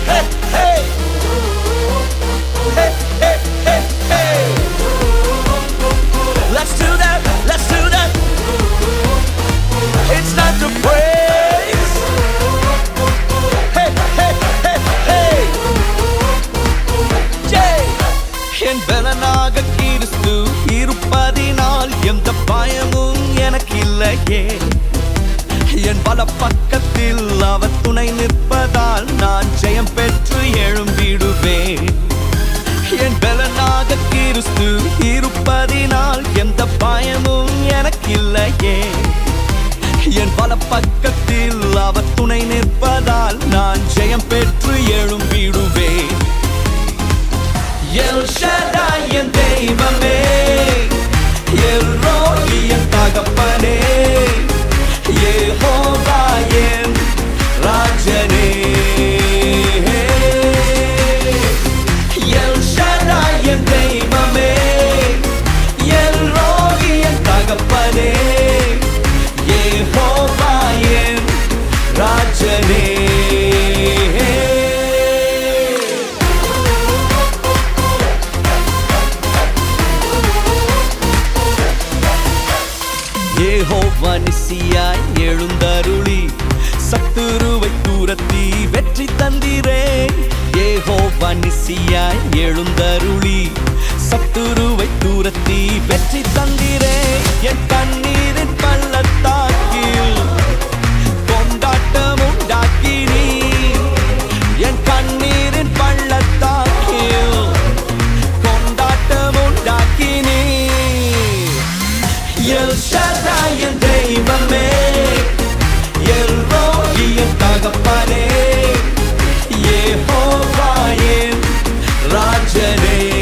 hey, hey. Hey, hey, hey, hey. Let's do that, let's do that. It's not to praise. Hey, hey, hey, hey. Jay. என் பலனாக கிறிஸ்து இருப்பதினால் எந்த பயமும் எனக்கு இல்லையே. என் பல பக்கத்தில் அவர் துணை நிற்பதால் நான் ஜெயம் பெற்று எழும்பிடுவேன். என் பலனாக கிறிஸ்து இருப்பதினால் எந்த பயமும் எனக்கு இல்லையே. என் பல பக்கத்தில் அவர் துணை நிற்பதால் நான் ஜெயம் பெற்று எழும்பிடுவேன். எல் ஷடாய் என் தெய்வமே, எல் ரோயி என் தகப்பனே, யெகோவா என் ராஜனே. எல் ஷடாய் என் தெய்வமே, எல் ரோயி என் தகப்பனே, யெகோவா என் ராஜனே. யெகோவா நிசியாய் எழுந்தருளி சத்துருவை தூரத்தி வெற்றி தந்திரே. யெகோவா நிசியாய் எழுந்தருளி சத்துருவை தூரத்தி வெற்றி தந்திரே. என் கண்ணீரின் பள்ளத்தாக்கில் கொண்டாட்டம் உண்டாக்கினீ. என் கண்ணீரின் பள்ளத்தாக்கில் கொண்டாட்டம் உண்டாக்கினீ. எல் ஷடாய் என் தெய்வமே, எல் ரோயி என் தகப்பனே, யெகோவா என் ராஜனே.